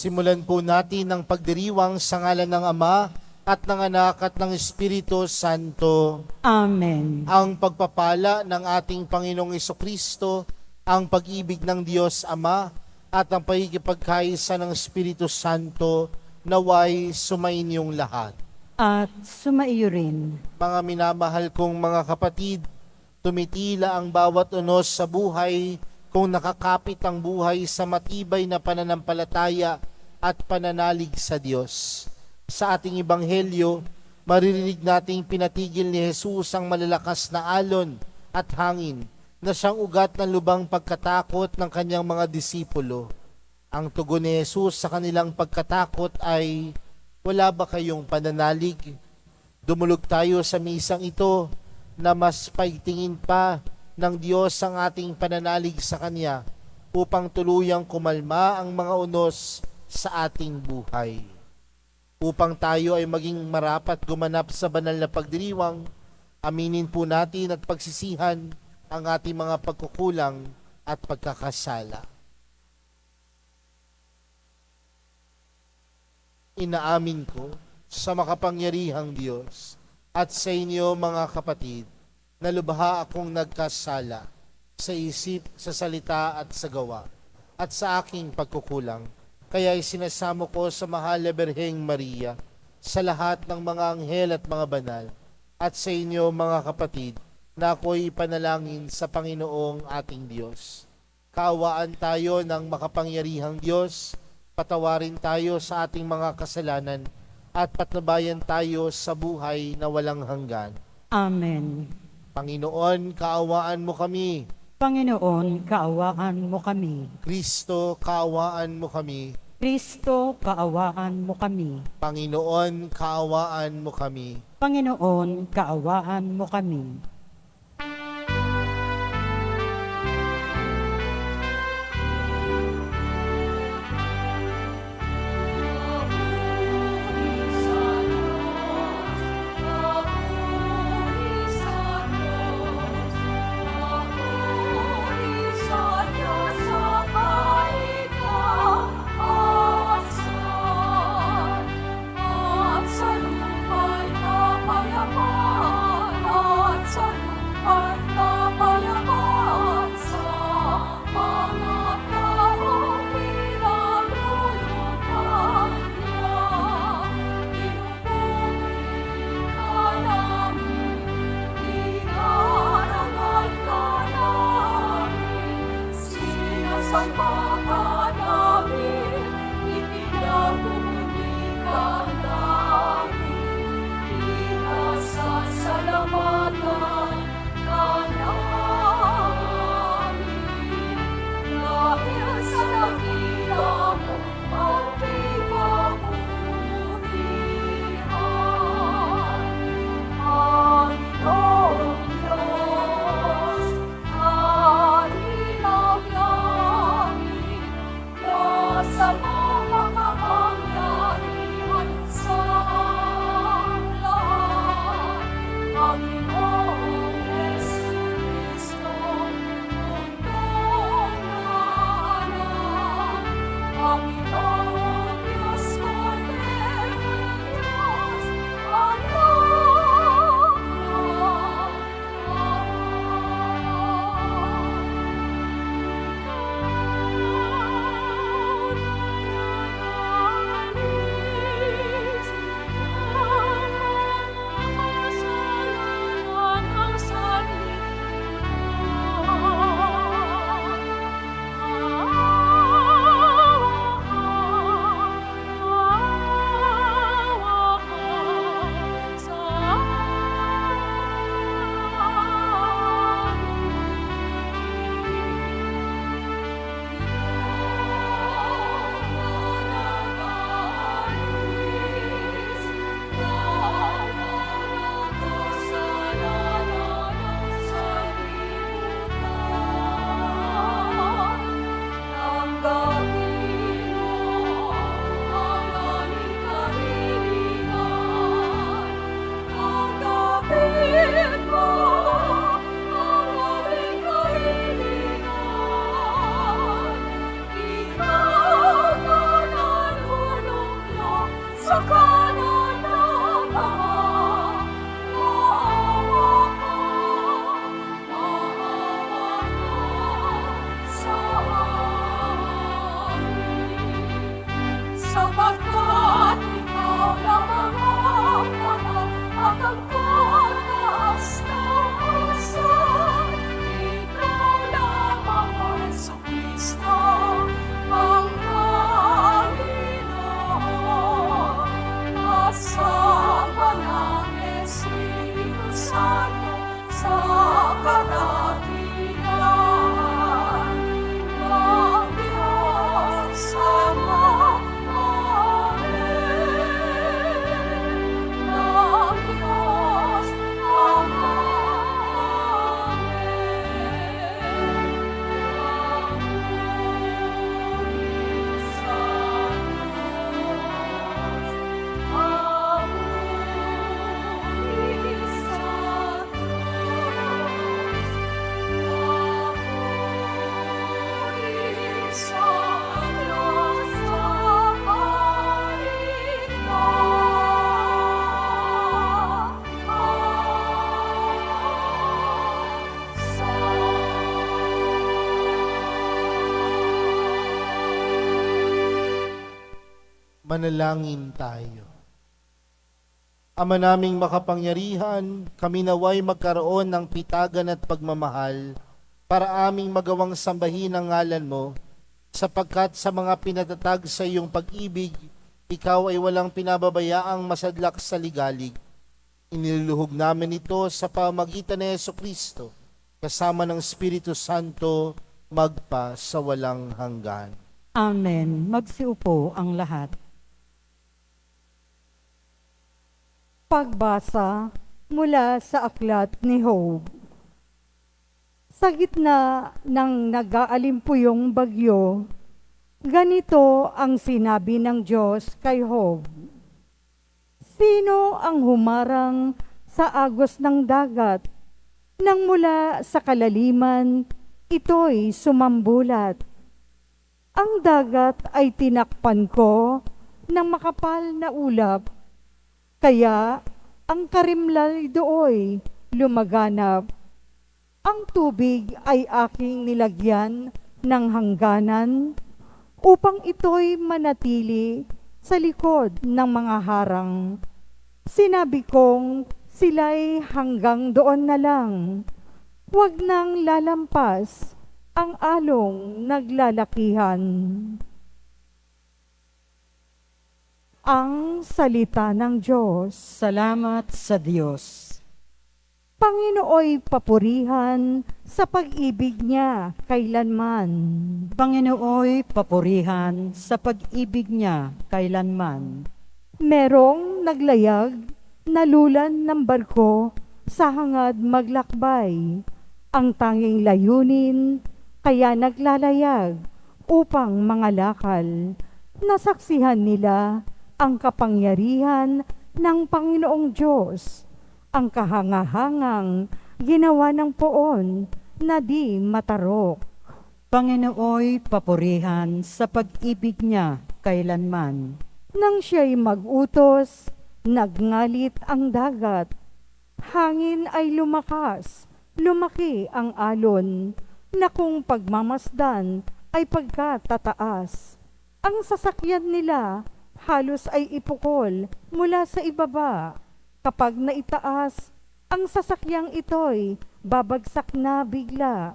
Simulan po natin ang pagdiriwang sa ngalan ng Ama at ng Anak at ng Espiritu Santo. Amen. Ang pagpapala ng ating Panginoong Jesucristo, ang pag-ibig ng Diyos Ama at ang pagkikipagkaisa ng Espiritu Santo naway sumainyong lahat. At sumaiyo rin. Mga minamahal kong mga kapatid, tumitila ang bawat unos sa buhay kung nakakapit ang buhay sa matibay na pananampalataya at pananalig sa Diyos. Sa ating Ebanghelyo, maririnig nating pinatigil ni Jesus ang malalakas na alon at hangin na siyang ugat ng lubang pagkatakot ng kanyang mga disipulo. Ang tugon ni Jesus sa kanilang pagkatakot ay, "Wala ba kayong pananalig?" Dumulog tayo sa misang ito na mas paigtingin pa ng Diyos ang ating pananalig sa Kanya upang tuluyang kumalma ang mga unos sa ating buhay. Upang tayo ay maging marapat gumanap sa banal na pagdiriwang, aminin po natin at pagsisihan ang ating mga pagkukulang at pagkakasala. Inaamin ko sa makapangyarihang Diyos at sa inyo mga kapatid, na lubha akong nagkasala sa isip, sa salita at sa gawa, at sa aking pagkukulang. Kaya isinasamo ko sa mahal na Birheng Maria, sa lahat ng mga anghel at mga banal, at sa inyo mga kapatid, na ako'y ipanalangin sa Panginoong ating Diyos. Kaawaan tayo ng makapangyarihang Diyos, patawarin tayo sa ating mga kasalanan, at patnubayan tayo sa buhay na walang hanggan. Amen. Panginoon, kaawaan mo kami. Panginoon, kaawaan mo kami. Kristo, kaawaan mo kami. Kristo, kaawaan mo kami. Panginoon, kaawaan mo kami. Panginoon, kaawaan mo kami. Sa Sapagkat ikaw lamang ang lahat at ang taas ng puson. Ikaw lamang ang Jesucristo, ang Panginoon. Kasama ng Espiritu Santo sa kadakilaan ng Diyos Ama. Manalangin tayo. Ama naming makapangyarihan, kami naway magkaroon ng pitagan at pagmamahal para aming magawang sambahin ang ngalan mo, sapagkat sa mga pinatatag sa iyong pag-ibig, ikaw ay walang pinababayaang masadlak sa ligalig. Iniluluhog namin ito sa pamagitan ni Jesucristo, kasama ng Espiritu Santo, magpa sa walang hanggan. Amen. Magsiupo ang lahat. Pagbasa mula sa aklat ni Job. Sa gitna ng nag-aalimpuyong bagyo, ganito ang sinabi ng Diyos kay Job. Sino ang humarang sa agos ng dagat? Nang mula sa kalaliman, ito'y sumambulat. Ang dagat ay tinakpan ko ng makapal na ulap, kaya ang karimlay dooy lumaganap. Ang tubig ay aking nilagyan ng hangganan upang ito'y manatili sa likod ng mga harang. Sinabi kong sila'y hanggang doon na lang. Huwag nang lalampas ang along naglalakihan. Ang salita ng Diyos. Salamat sa Diyos. Panginooy papurihan sa pag-ibig niya kailanman. Panginooy papurihan sa pag-ibig niya kailanman. Merong naglayag, nalulan ng barko sa hangad maglakbay. Ang tanging layunin, kaya naglalayag upang mangalakal. Nasaksihan nila ang kapangyarihan ng Panginoong Diyos, ang kahangahangang ginawa ng poon na di matarok. Panginooy papurihan sa pag-ibig niya kailanman. Nang siya'y mag-utos, nagngalit ang dagat. Hangin ay lumakas, lumaki ang alon, na kung pagmamasdan ay pagkatataas. Ang sasakyan nila halos ay ipukol mula sa ibaba. Kapag naitaas, ang sasakyang ito'y babagsak na bigla.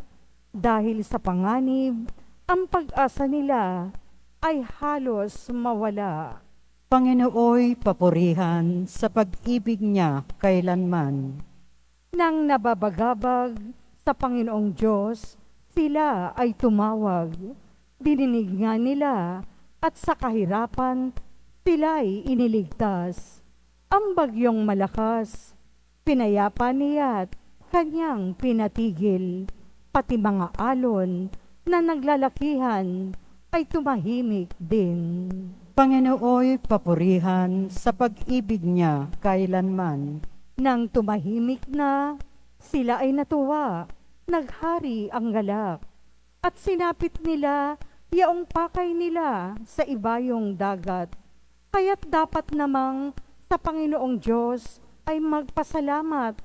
Dahil sa panganib, ang pag-asa nila ay halos mawala. Panginooy papurihan sa pag-ibig niya kailanman. Nang nababagabag sa Panginoong Diyos, sila ay tumawag. Dininig nga nila at sa kahirapan, sila'y iniligtas. Ang bagyong malakas, pinayapa niya't kanyang pinatigil. Pati mga alon na naglalakihan ay tumahimik din. Panginooy papurihan sa pag-ibig niya kailanman. Nang tumahimik na, sila ay natuwa, naghari ang galak, at sinapit nila yaong pakay nila sa ibayong dagat. Kaya't dapat namang sa Panginoong Diyos ay magpasalamat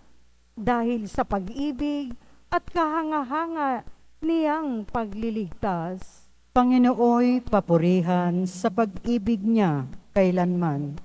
dahil sa pag-ibig at kahanga-hanga niyang pagliligtas. Panginooy papurihan sa pag-ibig niya kailanman.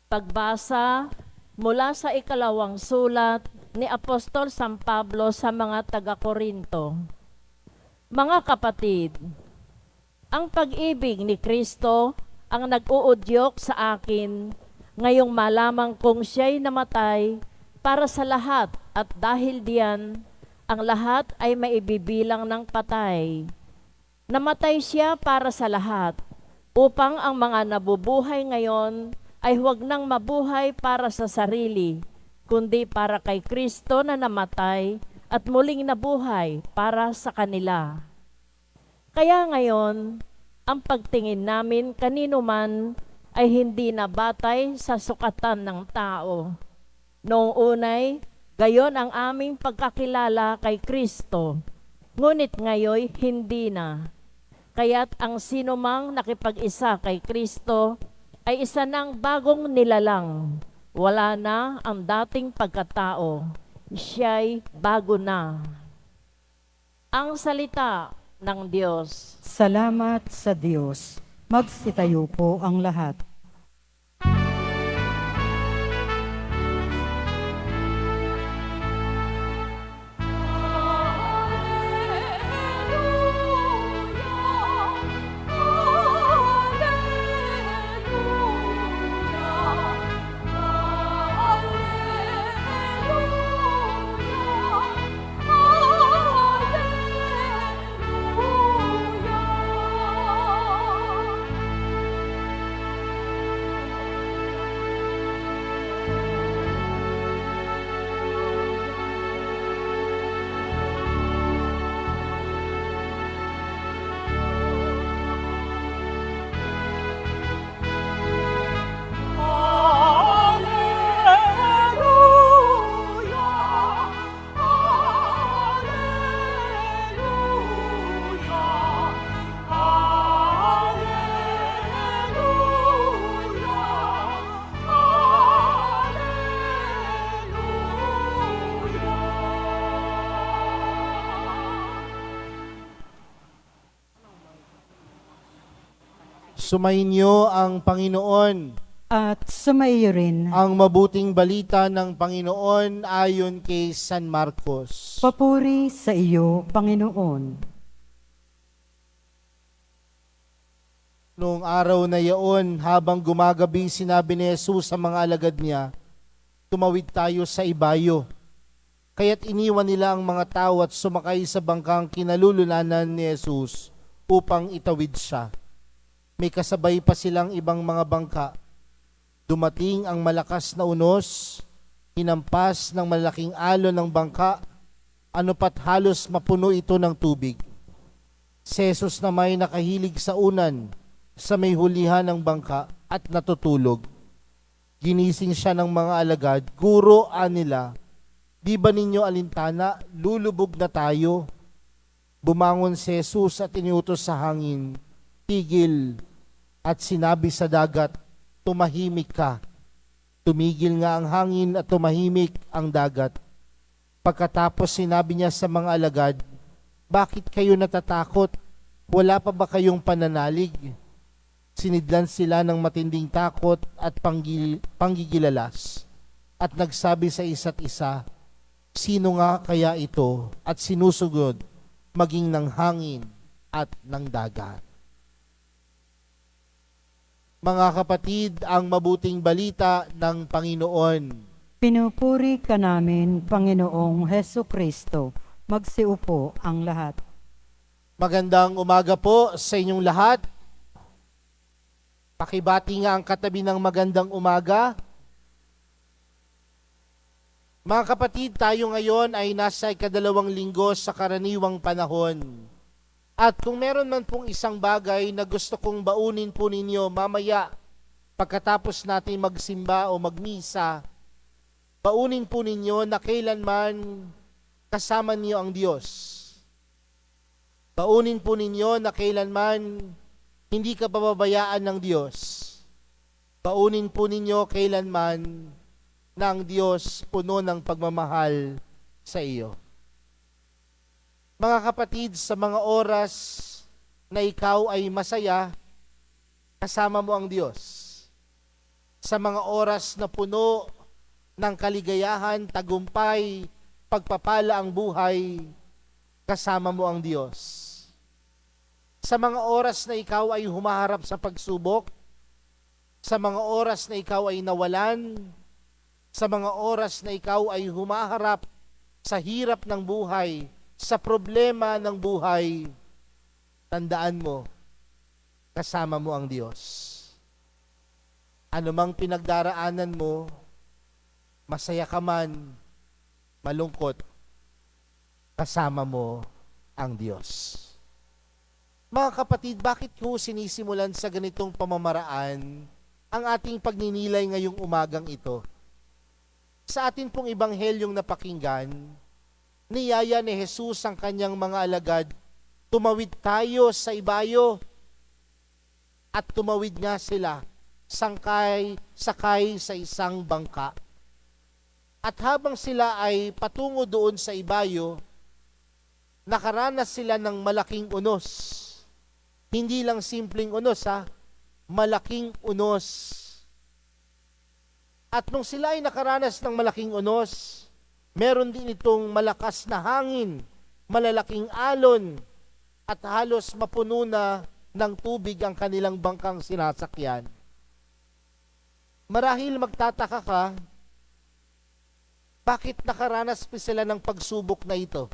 Pagbasa mula sa ikalawang sulat ni Apostol San Pablo sa mga taga-Korinto. Mga kapatid, ang pag-ibig ni Kristo ang nag-uudyok sa akin ngayong malamang kong siya'y namatay para sa lahat at dahil diyan, ang lahat ay maibibilang ng patay. Namatay siya para sa lahat upang ang mga nabubuhay ngayon ay huwag nang mabuhay para sa sarili, kundi para kay Kristo na namatay at muling nabuhay para sa kanila. Kaya ngayon, ang pagtingin namin kanino man ay hindi na batay sa sukatan ng tao. Noong unay, gayon ang aming pagkakilala kay Kristo, ngunit ngayoy hindi na. Kaya't ang sinumang nakipag-isa kay Kristo ay isa ng bagong nilalang. Wala na ang dating pagkatao. Siya'y bago na. Ang salita ng Diyos. Salamat sa Diyos. Magsitayo po ang lahat. Sumainyo ang Panginoon. At sumaiyo rin. Ang mabuting balita ng Panginoon ayon kay San Marcos. Papuri sa iyo, Panginoon. Noong araw na yaon, habang gumagabi, sinabi ni Jesus sa mga alagad niya, tumawid tayo sa ibayo. Kaya't iniwan nila ang mga tao at sumakay sa bangkang kinalululanan ni Jesus upang itawid siya. May kasabay pa silang ibang mga bangka. Dumating ang malakas na unos, hinampas ng malaking alon ng bangka, ano pat halos mapuno ito ng tubig. Si Jesus na may nakahilig sa unan, sa may hulihan ng bangka at natutulog. Ginising siya ng mga alagad, Guro, anila, di ba ninyo alintana, lulubog na tayo? Bumangon si Jesus at iniutos sa hangin, tigil, at sinabi sa dagat, tumahimik ka. Tumigil nga ang hangin at tumahimik ang dagat. Pagkatapos sinabi niya sa mga alagad, bakit kayo natatakot? Wala pa ba kayong pananalig? Sinidlan sila ng matinding takot at panggigilalas. At nagsabi sa isa't isa, sino nga kaya ito at sinusugod maging ng hangin at ng dagat? Mga kapatid, ang mabuting balita ng Panginoon. Pinupuri ka namin, Panginoong Heso Kristo. Magsiupo ang lahat. Magandang umaga po sa inyong lahat. Pakibati nga ang katabi ng magandang umaga. Mga kapatid, tayo ngayon ay nasa ikadalawang linggo sa karaniwang panahon. At kung meron man pong isang bagay na gusto kong baunin po ninyo mamaya pagkatapos natin magsimba o magmisa, baunin po ninyo na kailanman kasama niyo ang Diyos. Baunin po ninyo na kailanman hindi ka pababayaan ng Diyos. Baunin po ninyo kailanman na ang Diyos puno ng pagmamahal sa iyo. Mga kapatid, sa mga oras na ikaw ay masaya, kasama mo ang Diyos. Sa mga oras na puno ng kaligayahan, tagumpay, pagpapala ang buhay, kasama mo ang Diyos. Sa mga oras na ikaw ay humaharap sa pagsubok, sa mga oras na ikaw ay nawalan, sa mga oras na ikaw ay humaharap sa hirap ng buhay, sa problema ng buhay, tandaan mo, kasama mo ang Diyos. Ano mang pinagdaraanan mo, masaya ka man, malungkot, kasama mo ang Diyos. Mga kapatid, bakit ko sinisimulan sa ganitong pamamaraan ang ating pagninilay ngayong umagang ito? Sa atin pong ibanghelyong napakinggan, niyaya ni Jesus ang kanyang mga alagad, tumawid tayo sa ibayo, at tumawid nga sila, sakay sa isang bangka. At habang sila ay patungo doon sa ibayo, nakaranas sila ng malaking unos. Hindi lang simpleng unos, malaking unos. At nung sila ay nakaranas ng malaking unos, meron din itong malakas na hangin, malalaking alon, at halos mapuno na ng tubig ang kanilang bangkang sinasakyan. Marahil magtataka ka, bakit nakaranas pa sila ng pagsubok na ito?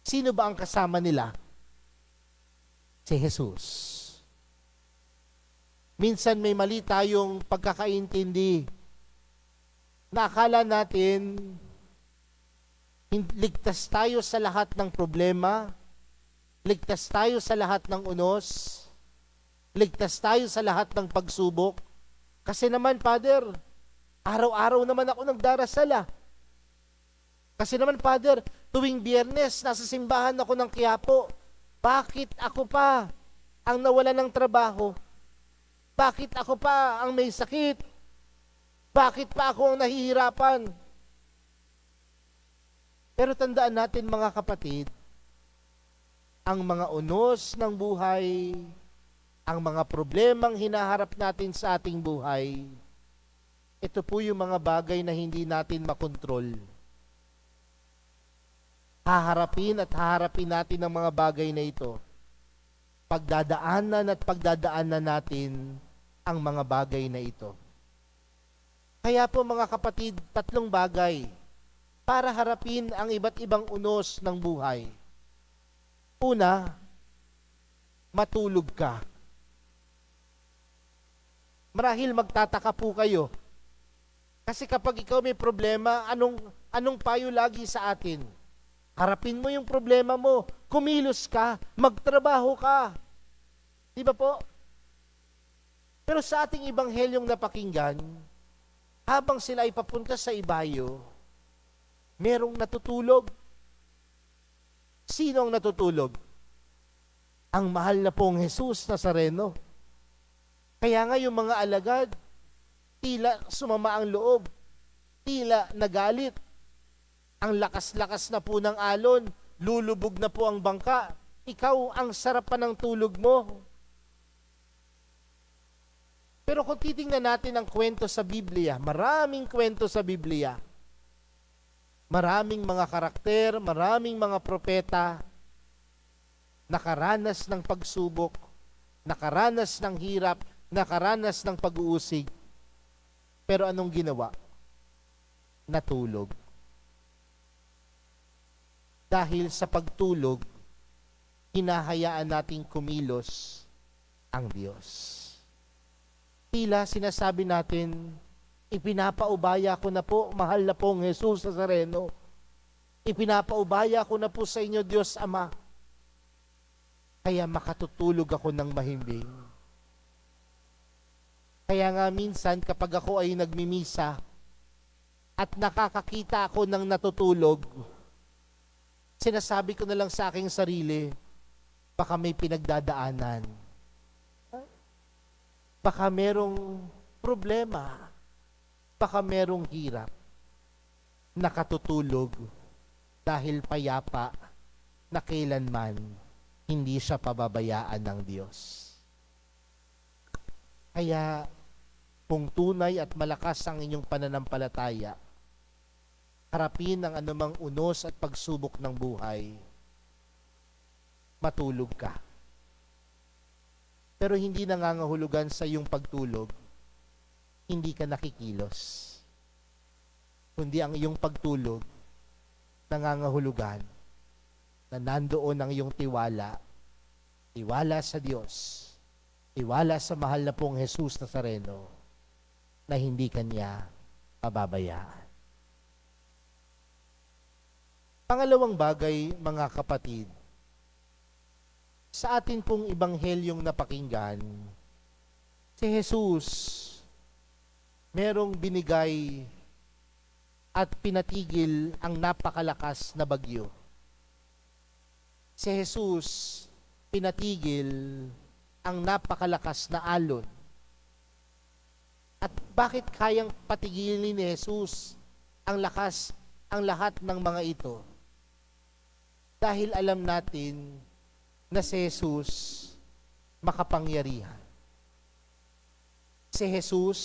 Sino ba ang kasama nila? Si Jesus. Minsan may mali tayong pagkakaintindi na akala natin ligtas tayo sa lahat ng problema, ligtas tayo sa lahat ng unos, ligtas tayo sa lahat ng pagsubok. Kasi naman, Father, araw-araw naman ako nagdarasal. Kasi naman, Father, tuwing Biyernes, nasa simbahan ako ng Quiapo. Bakit ako pa ang nawala ng trabaho? Bakit ako pa ang may sakit? Bakit pa ako ang nahihirapan? Pero tandaan natin, mga kapatid, ang mga unos ng buhay, ang mga problemang hinaharap natin sa ating buhay, ito po yung mga bagay na hindi natin makontrol. Haharapin natin ang mga bagay na ito. Pagdadaanan natin ang mga bagay na ito. Kaya po, mga kapatid, 3 bagay para harapin ang iba't ibang unos ng buhay. Una, matulog ka. Marahil magtataka po kayo. Kasi kapag ikaw may problema, anong payo lagi sa atin? Harapin mo yung problema mo. Kumilos ka. Magtrabaho ka. Di ba po? Pero sa ating ibanghelyong napakinggan, habang sila ay papunta sa ibayo, merong natutulog. Sino ang natutulog? Ang mahal na pong Jesus Nazareno. Kaya nga yung mga alagad, tila sumama ang loob, tila nagalit. Ang lakas-lakas na po ng alon, lulubog na po ang bangka. Ikaw, ang sarap pa ng tulog mo. Pero kung titingnan natin ang kwento sa Biblia, maraming kwento sa Biblia, maraming mga karakter, maraming mga propeta, nakaranas ng pagsubok, nakaranas ng hirap, nakaranas ng pag-uusig. Pero anong ginawa? Natulog. Dahil sa pagtulog, hinahayaan nating kumilos ang Diyos. Tila sinasabi natin, ipinapaubaya ko na po, mahal na pong Jesus Nazareno. Ipinapaubaya ko na po sa inyo, Diyos Ama. Kaya makatutulog ako ng mahimbing. Kaya nga minsan kapag ako ay nagmimisa, at nakakakita ako ng natutulog, sinasabi ko na lang sa aking sarili, baka may pinagdadaanan. Baka merong problema. Baka merong hirap. Nakatutulog dahil payapa na kailanman hindi siya pababayaan ng Diyos. Kaya kung tunay at malakas ang inyong pananampalataya, harapin ang anumang unos at pagsubok ng buhay, matulog ka. Pero hindi nangangahulugan sa iyong pagtulog, hindi ka nakikilos. Kundi ang iyong pagtulog, nangangahulugan na nandoon ang iyong tiwala, tiwala sa Diyos, tiwala sa mahal na pong Jesus Nazareno, na hindi kanya pababayaan. Pangalawang bagay, mga kapatid, sa atin pong ibanghelyong napakinggan, si Jesus merong binigay at pinatigil ang napakalakas na bagyo. Si Jesus pinatigil ang napakalakas na alon. At bakit kayang patigilin ni Jesus ang lahat ng mga ito? Dahil alam natin na si Jesus makapangyarihan. Si Jesus,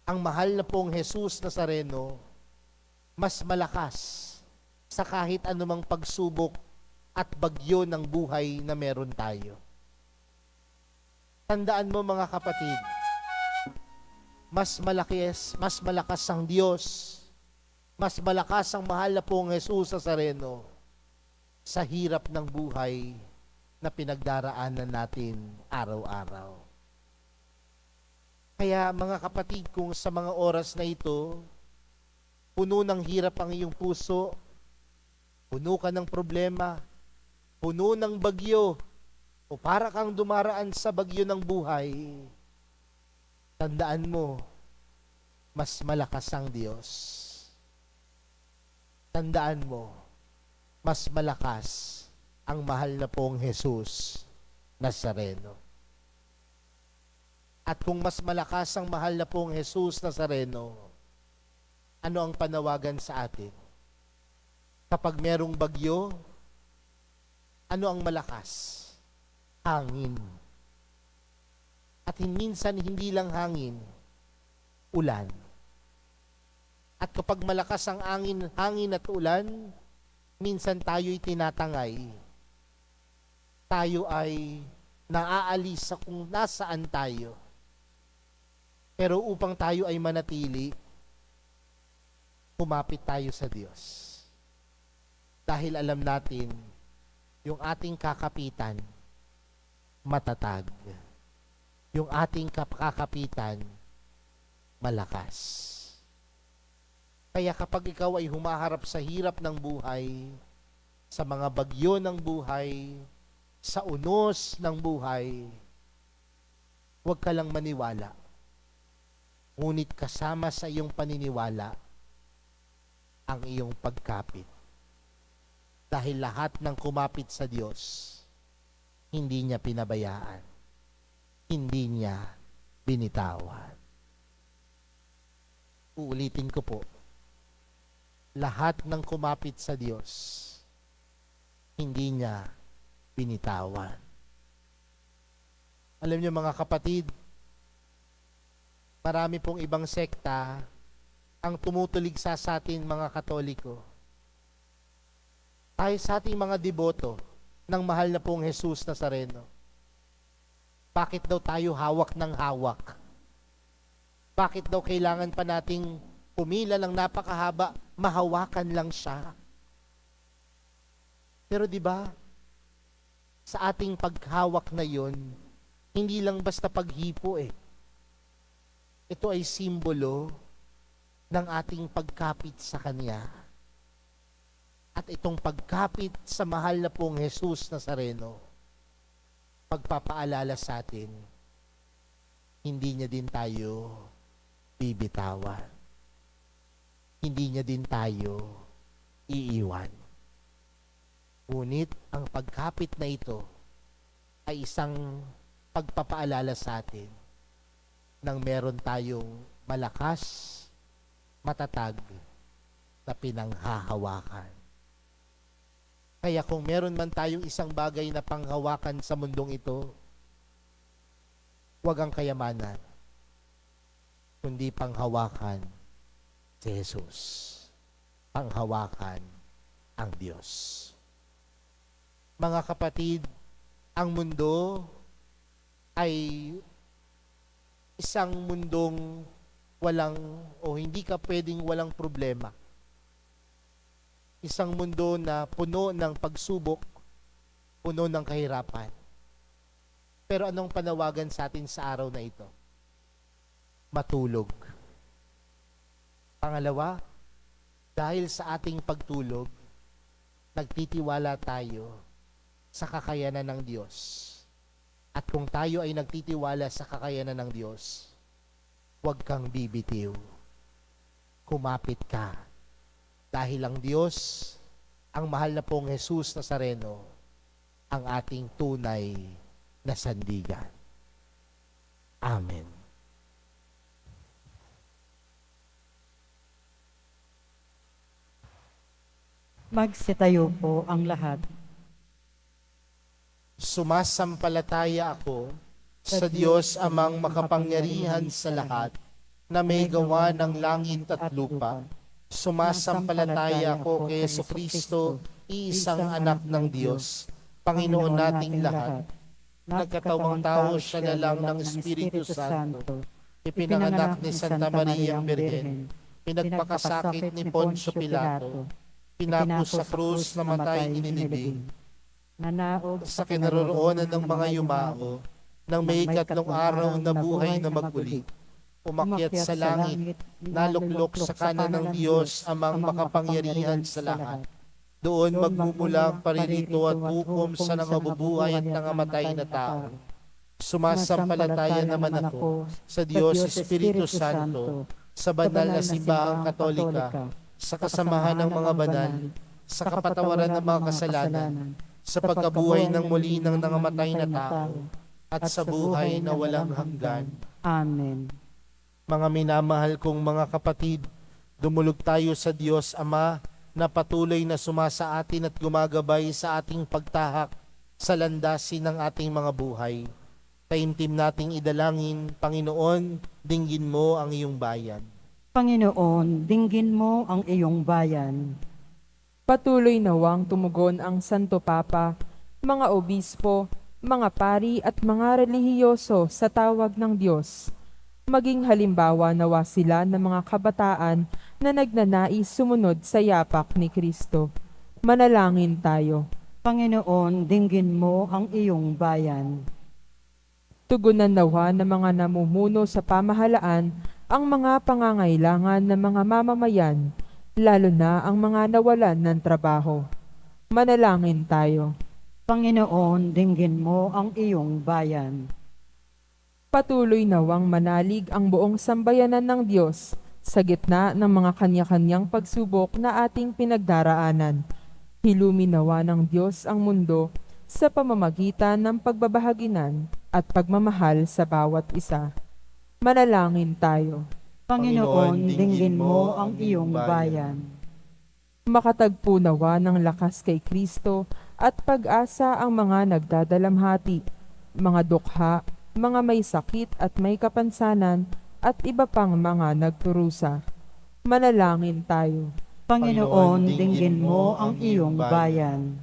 ang mahal na pong Jesus Nazareno, mas malakas sa kahit anumang pagsubok at bagyo ng buhay na meron tayo. Tandaan mo mga kapatid, mas malakas ang Diyos, mas malakas ang mahal na pong Jesus Nazareno sa hirap ng buhay na pinagdaraanan natin araw-araw. Kaya mga kapatid, kung sa mga oras na ito, puno ng hirap ang iyong puso, puno ka ng problema, puno ng bagyo, o para kang dumaraan sa bagyo ng buhay, tandaan mo, mas malakas ang Diyos. Tandaan mo, mas malakas ang mahal na pong Jesus Nazareno. At kung mas malakas ang mahal na pong Jesus Nazareno, ano ang panawagan sa atin? Kapag merong bagyo, ano ang malakas? Hangin. At minsan hindi lang hangin, ulan. At kapag malakas ang hangin at ulan, minsan tayo'y tinatangay. Tayo ay naaalis sa kung nasaan tayo. Pero upang tayo ay manatili, kumapit tayo sa Diyos. Dahil alam natin, yung ating kakapitan, matatag. Yung ating kakapitan, malakas. Kaya kapag ikaw ay humaharap sa hirap ng buhay, sa mga bagyo ng buhay, sa unos ng buhay, huwag ka lang maniwala. Ngunit kasama sa iyong paniniwala, ang iyong pagkapit. Dahil lahat ng kumapit sa Diyos, hindi niya pinabayaan. Hindi niya binitawan. Uulitin ko po. Lahat ng kumapit sa Diyos, hindi niya binitawan. Alam niyo mga kapatid, marami pong ibang sekta ang tumutuligsa sa atin mga Katoliko. Tayo sa ating mga deboto ng mahal na pong Jesus Nazareno. Bakit daw tayo hawak ng hawak? Bakit daw kailangan pa nating pumila ng napakahaba, mahawakan lang siya? Pero di ba, sa ating paghawak na yon, hindi lang basta paghipo eh. Ito ay simbolo ng ating pagkapit sa Kanya. At itong pagkapit sa mahal na pong Jesus Nazareno, pagpapaalala sa atin, hindi niya din tayo bibitawan. hindi niya din tayo iiwan. Ngunit ang pagkapit na ito ay isang pagpapaalala sa atin nang meron tayong malakas, matatag na pinanghahawakan. Kaya kung meron man tayong isang bagay na panghawakan sa mundong ito, huwag ang kayamanan, kundi panghawakan si Jesus. Panghawakan ang Diyos. Mga kapatid, ang mundo ay isang mundong walang o hindi ka pwedeng walang problema. Isang mundo na puno ng pagsubok, puno ng kahirapan. Pero anong panawagan sa atin sa araw na ito? Matulog. Pangalawa, dahil sa ating pagtulog, nagtitiwala tayo sa kakayanan ng Diyos. At kung tayo ay nagtitiwala sa kakayanan ng Diyos, huwag kang bibitiw. Kumapit ka. Dahil ang Diyos, ang mahal na pong Jesus Nazareno, ang ating tunay na sandigan. Amen. Magsitayo po ang lahat. Sumasampalataya ako sa Diyos amang makapangyarihan sa lahat, na may gawa ng langit at lupa. Sumasampalataya ako kay Jesucristo, iisang anak ng Diyos, Panginoon nating lahat. Nagkatawang tao siya na lang ng Espiritu Santo. Ipinanganak ni Santa Maria ang Birhen. Pinagpakasakit ni Poncio Pilato. Pinako sa krus na matay inilibing. Nanaog Sa kinaroroonan ng mga yumao, nang may ikatlong araw na buhay na maguli. Umakyat sa langit, naluklok sa kanan ng Diyos amang makapangyarihan sa lahat. Doon magmumula ang paririto at hukom sa nangabubuhay at nangamatay na tao. Sumasampalataya naman ako sa Diyos Espiritu Santo, sa banal na simbahang katolika, sa kasamahan ng mga banal, sa kapatawaran ng mga kasalanan, sa pagkabuhay ng muli ng nangamatay na tao, at sa buhay na walang hanggan. Amen. Mga minamahal kong mga kapatid, dumulog tayo sa Diyos Ama na patuloy na sumasa atin at gumagabay sa ating pagtahak sa landasin ng ating mga buhay. Taimtim nating idalangin, Panginoon, dinggin mo ang iyong bayan. Panginoon, dinggin mo ang iyong bayan. Patuloy nawang tumugon ang Santo Papa, mga obispo, mga pari at mga relihiyoso sa tawag ng Diyos. Maging halimbawa nawa sila ng mga kabataan na nagnanais sumunod sa yapak ni Kristo. Manalangin tayo. Panginoon, dinggin mo ang iyong bayan. Tugunan nawa ng mga namumuno sa pamahalaan ang mga pangangailangan ng mga mamamayan, lalo na ang mga nawalan ng trabaho. Manalangin tayo. Panginoon, dinggin mo ang iyong bayan. Patuloy nawang manalig ang buong sambayanan ng Diyos sa gitna ng mga kanya-kanyang pagsubok na ating pinagdaraanan. Hilumin nawa ng Diyos ang mundo sa pamamagitan ng pagbabahaginan at pagmamahal sa bawat isa. Manalangin tayo. Panginoon, dinggin mo ang iyong bayan. Makatagpo nawa ng lakas kay Kristo at pag-asa ang mga nagdadalamhati, mga dukha, mga may sakit at may kapansanan, at iba pang mga nagturusa. Manalangin tayo. Panginoon, dinggin mo ang iyong bayan.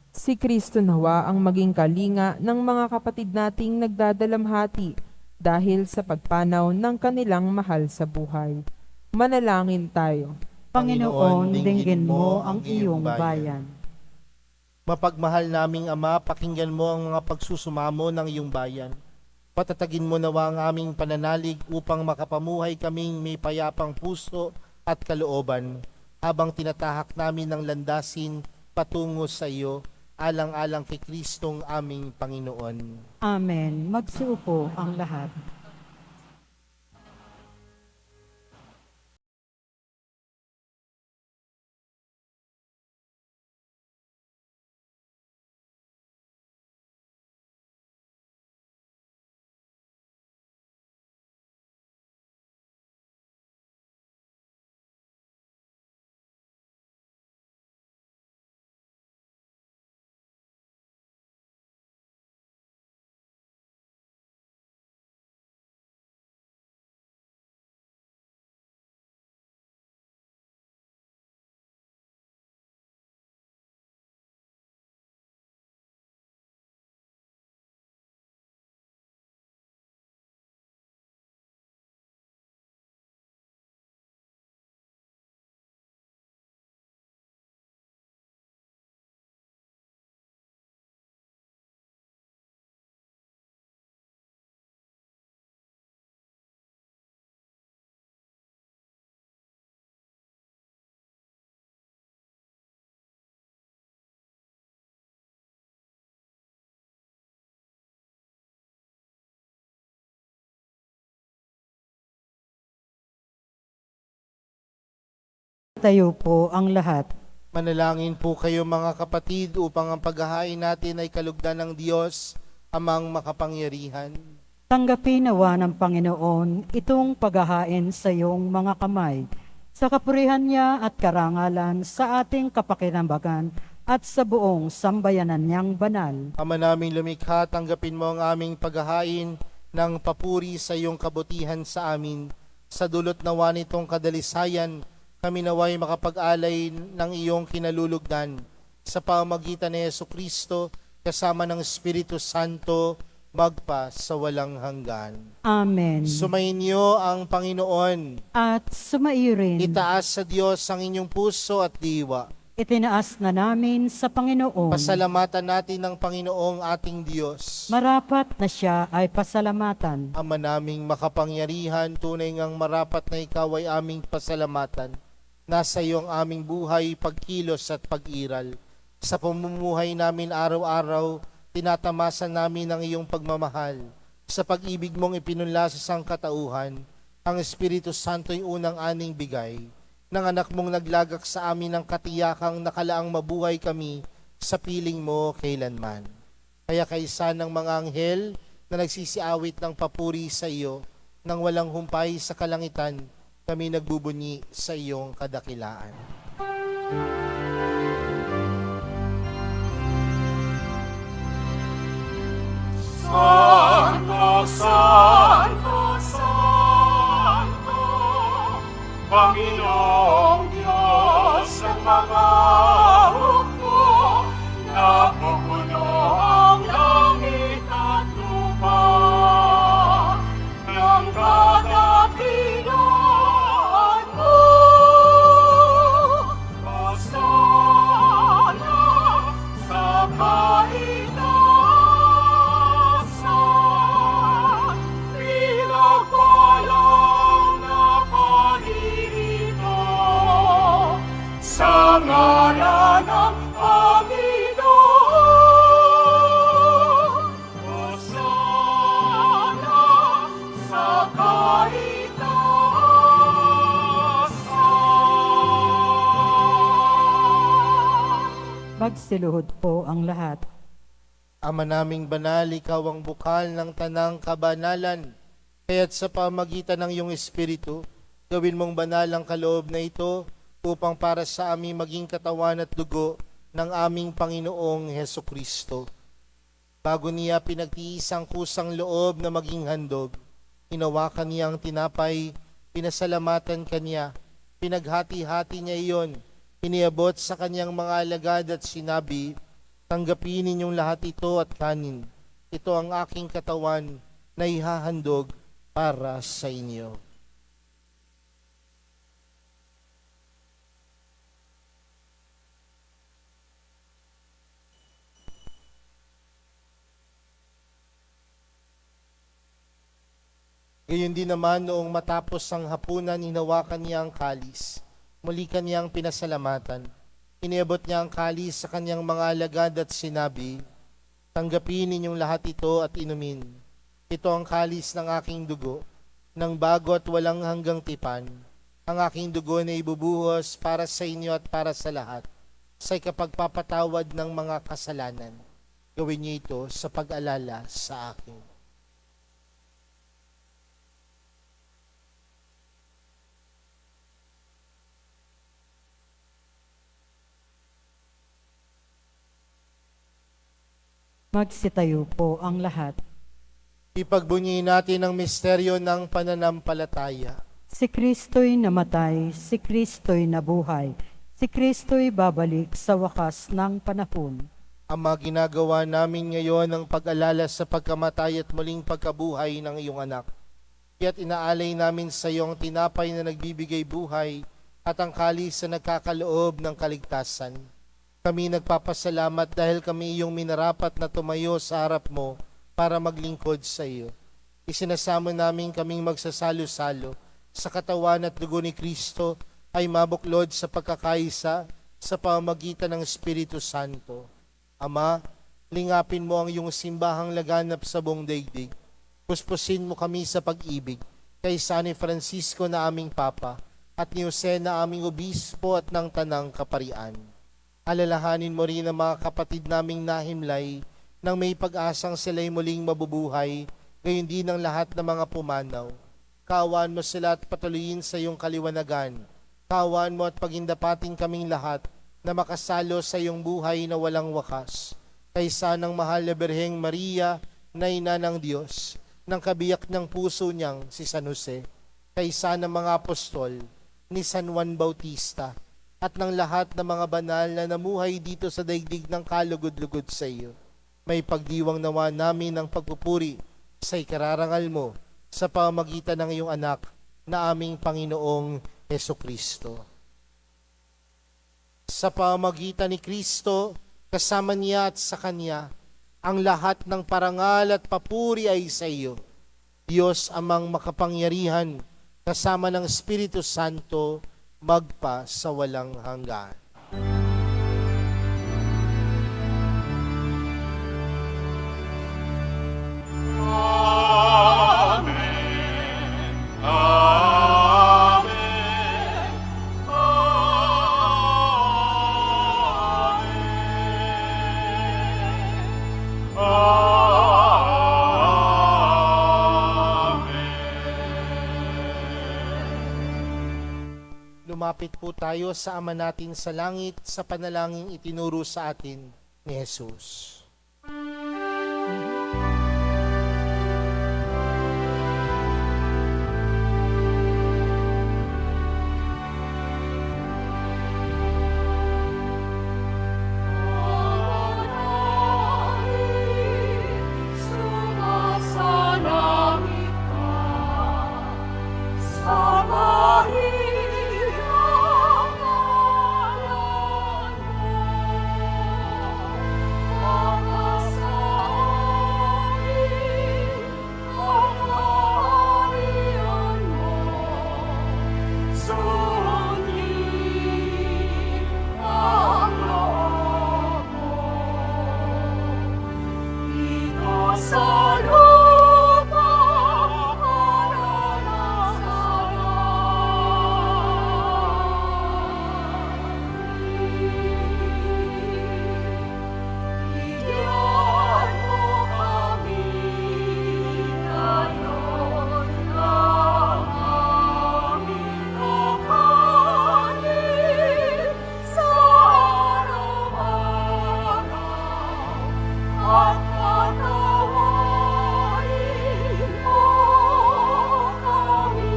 Si Kristo nawa ang maging kalinga ng mga kapatid nating nagdadalamhati dahil sa pagpanaw ng kanilang mahal sa buhay. Manalangin tayo. Panginoon, dinggin mo ang iyong bayan. Mapagmahal naming Ama, pakinggan mo ang mga pagsusumamo ng iyong bayan. Patatagin mo nawa ang aming pananalig upang makapamuhay kaming may payapang puso at kalooban habang tinatahak namin ng landasin patungo sa iyo, alang-alang kay Kristong aming Panginoon. Amen. Magsiupo ang lahat. Magsitayo po ang lahat. Manalangin po kayo mga kapatid upang ang paghahain natin ay kalugdan ng Diyos, Amang makapangyarihan. Tanggapin nawa ng Panginoon itong paghahain sa iyong mga kamay, sa kapurihan niya at karangalan sa ating kapakinambagan at sa buong sambayanan niyang banal. Ama naming lumikha, tanggapin mo ang aming paghahain ng papuri sa iyong kabutihan sa amin. Sa dulot nawa nitong kadalisayan, kami naway makapag-alay ng iyong kinalulugdan. Sa pamagitan ni Jesucristo, kasama ng Espiritu Santo, magpa sa walang hanggan. Amen. Sumainyo ang Panginoon. At sumairin, Itaas sa Diyos ang inyong puso at diwa. itinaas na namin sa Panginoon. Pasalamatan natin ng Panginoong ating Diyos. Marapat na siya ay pasalamatan. Ama naming makapangyarihan, tunay ngang marapat na ikaw ay aming pasalamatan. Nasa iyong aming buhay, pagkilos at pag-iral. Sa pamumuhay namin araw-araw, tinatamasan namin ang iyong pagmamahal. Sa pag-ibig mong ipinunla sa sangkatauhan, ang Espiritu Santo'y unang aning bigay. Ng anak mong naglagak sa amin ng katiyakang nakalaang mabuhay kami sa piling mo kailanman. Kaya kaisa ng mga anghel na nagsisiawit ng papuri sa iyo, nang walang humpay sa kalangitan, kami nagbubunyi sa iyong kadakilaan. Santo, Santo, Santo, Panginoong Diyos ng mga hukbo, napupuno ang langit at lupa ng kadakilaan mo. Hosana sa kaitaasan, pinagpalang na paririto sa ngalan ng Panginoon. Hosana sa kaitaasan. Magsiluhod po ang lahat. Ama naming banal, ikaw ang bukal ng tanang kabanalan. Kaya't sa pamagitan ng iyong Espiritu, gawin mong banal ang kaloob na ito upang para sa aming maging katawan at dugo ng aming Panginoong Hesukristo. Bago niya pinagtiis ang kusang loob na maging handog, hinawakan niya ang tinapay, pinasalamatan kanya, pinaghati-hati niya iyon, iniabot sa kanyang mga alagad at sinabi, tanggapin ninyong lahat ito at kanin. Ito ang aking katawan na ihahandog para sa inyo. Gayon din naman noong matapos ang hapunan, hinawakan niya ang kalis. Muli kaniyang pinasalamatan. Iniabot niya ang kalis sa kanyang mga alagad at sinabi, tanggapin ninyong lahat ito at inumin. Ito ang kalis ng aking dugo, ng bago at walang hanggang tipan. Ang aking dugo na ibubuhos para sa inyo at para sa lahat, sa ikapagpapatawad ng mga kasalanan. Gawin niyo ito sa pag-alala sa akin. Magsitayo po ang lahat. Ipagbunyi natin ang misteryo ng pananampalataya. Si Kristo'y namatay, si Kristo'y nabuhay, si Kristo'y babalik sa wakas ng panahon. Ama, ginagawa namin ngayon ang pag-alala sa pagkamatay at muling pagkabuhay ng iyong anak. Kaya't inaalay namin sa iyo ang tinapay na nagbibigay buhay at ang kalis na nagkakaloob ng kaligtasan. Kami nagpapasalamat dahil kami iyong minarapat na tumayo sa harap mo para maglingkod sa iyo. Isinasamo namin kaming magsasalo-salo sa katawan at dugo ni Kristo ay mabuklod sa pagkakaisa sa pamamagitan ng Espiritu Santo. Ama, lingapin mo ang iyong simbahang laganap sa buong daigdig. Puspusin mo kami sa pag-ibig kay San Francisco na aming Papa, at ni Jose na aming obispo at ng tanang kaparian. Alalahanin mo rin ang mga kapatid naming nahimlay nang may pag-asang sila'y muling mabubuhay, gayon din ang lahat ng mga pumanaw. Kaawaan mo sila at patuloyin sa iyong kaliwanagan. Kaawaan mo at pagindapating kaming lahat na makasalo sa iyong buhay na walang wakas. Kaysa ng mahal na Birheng Maria na ina ng Diyos, ng kabiyak ng puso niyang si San Jose, kaysa ng mga apostol, ni San Juan Bautista, at ng lahat ng mga banal na namuhay dito sa daigdig ng kalugod-lugod sa iyo. May pagdiwang nawa namin ng pagpupuri sa ikararangal mo sa pamamagitan ng iyong anak na aming Panginoong Hesukristo. Sa pamamagitan ni Kristo, kasama niya at sa Kanya, ang lahat ng parangal at papuri ay sa iyo. Diyos amang makapangyarihan, kasama ng Espiritu Santo, magpa sa walang hanggan. Amen. Amen. Amen. Lumapit po tayo sa Ama natin sa langit sa panalangin itinuro sa atin ni Jesus. Sumasalangit ka, samahin ang ngalan mo. Mga sa amin ang kaharian mo. Sundin ang loob mo. Dito sa lupa para sa langit. Bigyan mo kami ngayon ng aming kakanin sa araw-araw. At patawarin mo kami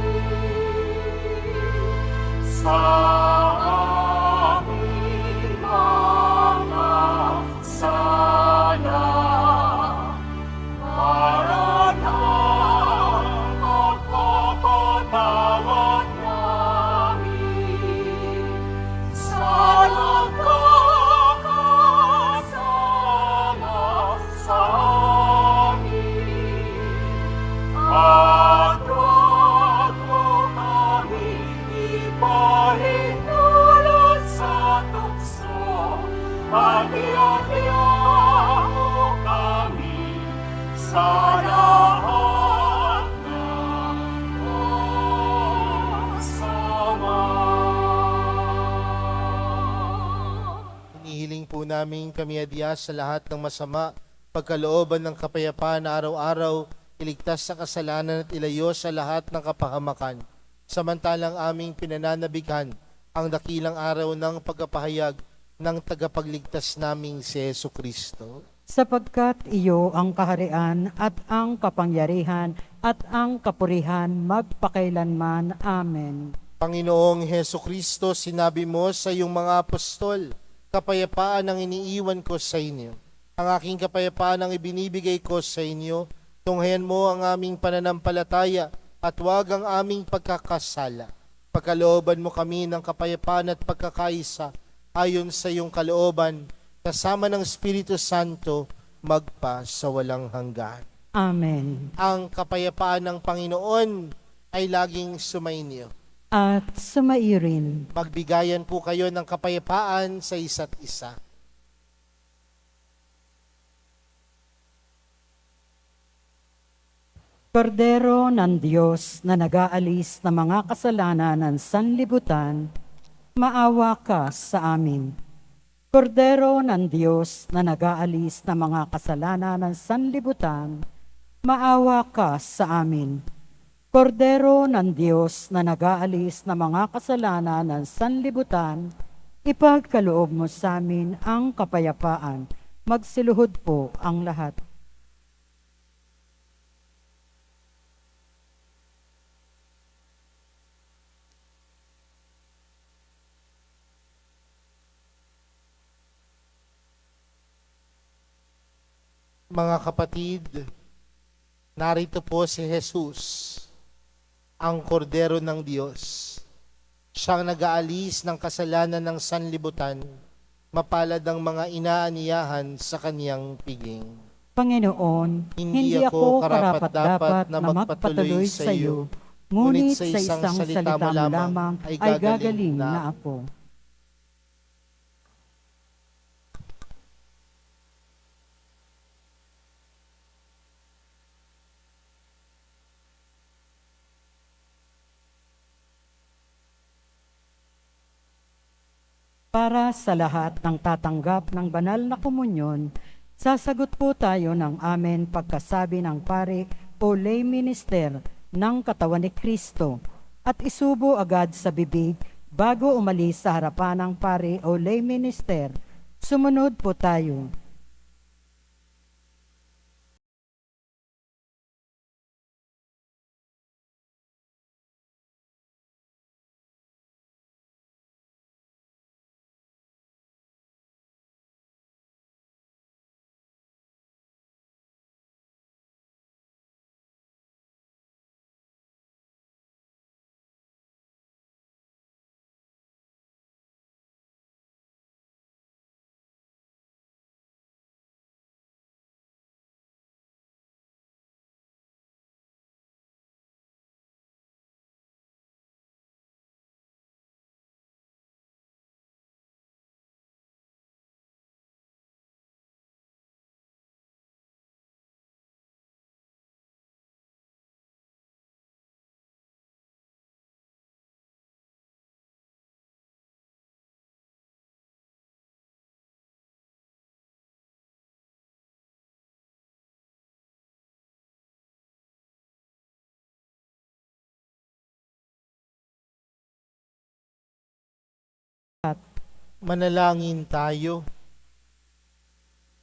sa aming mga sala, para na magpapatawad namin sa nagkakasala sa amin. At huwag mo kami ipahintulot sa tukso, at iatiyan mo kami sa lahat ng masama. Hinihiling po namin kami adya sa lahat ng masama, pagkalooban ng kapayapaan na araw-araw, iligtas sa kasalanan at ilayo sa lahat ng kapahamakan. Samantalang aming pinananabikan ang dakilang araw ng pagkapahayag ng tagapagligtas naming si Jesucristo. Sapagkat iyo ang kaharian at ang kapangyarihan at ang kapurihan magpakailanman. Amen. Panginoong Jesucristo, sinabi mo sa iyong mga apostol, kapayapaan ang iniiwan ko sa inyo. Ang aking kapayapaan ang ibinibigay ko sa inyo. Tunghayan mo ang aming pananampalataya at huwag ang aming pagkakasala. Pagkalooban mo kami ng kapayapaan at pagkakaisa ayon sa iyong kalooban, kasama ng Espiritu Santo, magpa sa walang hanggan. Amen. Ang kapayapaan ng Panginoon ay laging sumainyo. At sumairin. Magbigayan po kayo ng kapayapaan sa isa't isa. Kordero ng Diyos na nag-aalis ng mga kasalanan ng sanlibutan, maawa ka sa amin. Kordero ng Diyos na nag-aalis ng mga kasalanan ng sanlibutan, maawa ka sa amin. Kordero ng Diyos na nag-aalis ng mga kasalanan ng sanlibutan, ipagkaloob mo sa amin ang kapayapaan. Magsiluhod po ang lahat. Mga kapatid, narito po si Jesus, ang kordero ng Diyos. Siyang nag-aalis ng kasalanan ng sanlibutan, mapalad ang mga inaaniyahan sa kaniyang piging. Panginoon, hindi ako karapat-dapat na magpatuloy sa iyo, ngunit sa isang salita mo lamang ay gagaling na ako. Para sa lahat ng tatanggap ng banal na komunyon, sasagot po tayo ng amen pagkasabi ng pare o lay minister ng katawan ni Kristo at isubo agad sa bibig bago umalis sa harapan ng pare o lay minister. Sumunod po tayo. Manalangin tayo.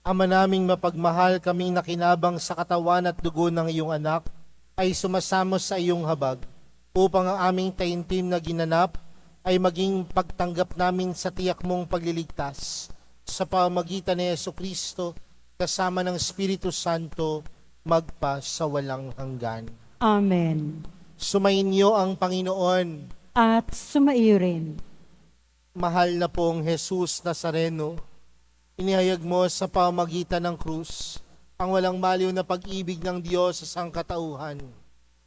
Ama naming mapagmahal, kaming nakinabang sa katawan at dugo ng iyong anak ay sumasamo sa iyong habag upang ang aming taimtim na ginanap ay maging pagtanggap namin sa tiyak mong pagliligtas sa pamamagitan ni Jesucristo kasama ng Espiritu Santo magpa sa walang hanggan. Amen. Sumainyo ang Panginoon. At sumaiyo rin. Mahal na pong Jesus Nazareno, inihayag mo sa pamamagitan ng krus ang walang maliw na pag-ibig ng Diyos sa sangkatauhan.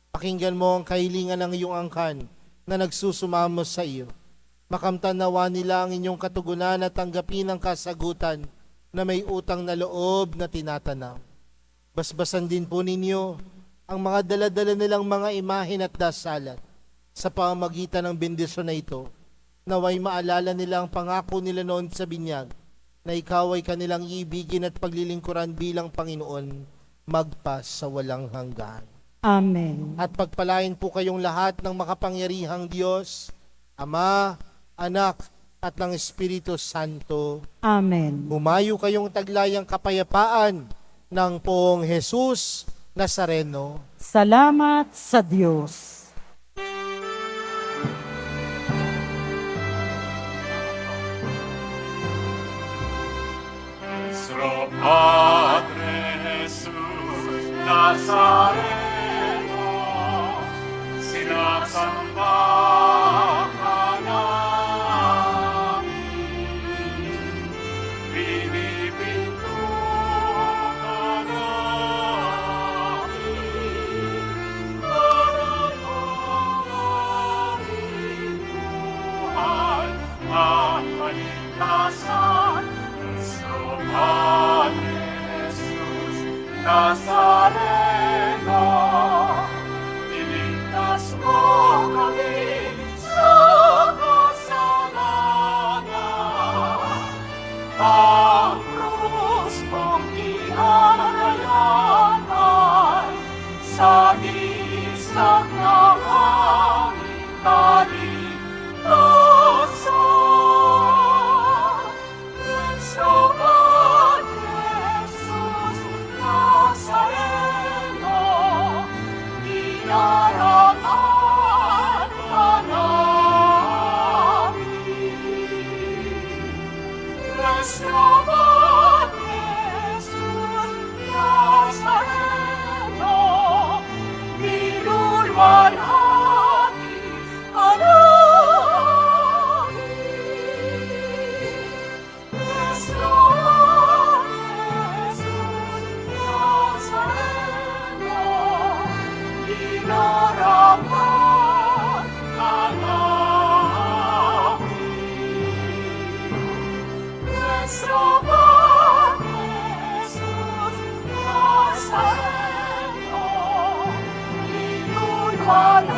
Pakinggan mo ang kahilingan ng iyong angkan na nagsusumamo sa iyo. Makamtan nawa nila ang inyong katugunan at tanggapin ang kasagutan na may utang na loob na tinatanaw. Basbasan din po ninyo ang mga daladala nilang mga imahin at dasalat sa pamamagitan ng bendisyon na ito. Naway maalala nila ang pangako nila noon sa binyag na ikaw ay kanilang iibigin at paglilingkuran bilang Panginoon magpa sa walang hanggan. Amen. At pagpalain po kayong lahat ng makapangyarihang Diyos, Ama, Anak, at ng Espiritu Santo. Amen. Humayo kayong taglayang kapayapaan ng Poong Jesus Nazareno. Salamat sa Diyos. Nuestro Padre Jesús Nazareno, sinasamba ka namin, pinipinto ka namin, para ang aming buhay at kaligtasan. Padre Jesús Nazareno, Nuestro buen Jesús Nazareno, nilulwalhati ka namin. Nuestro buen Jesus Nazareno, dinaraman ka namin. Nuestro buen Jesus Nazareno, inulwalhati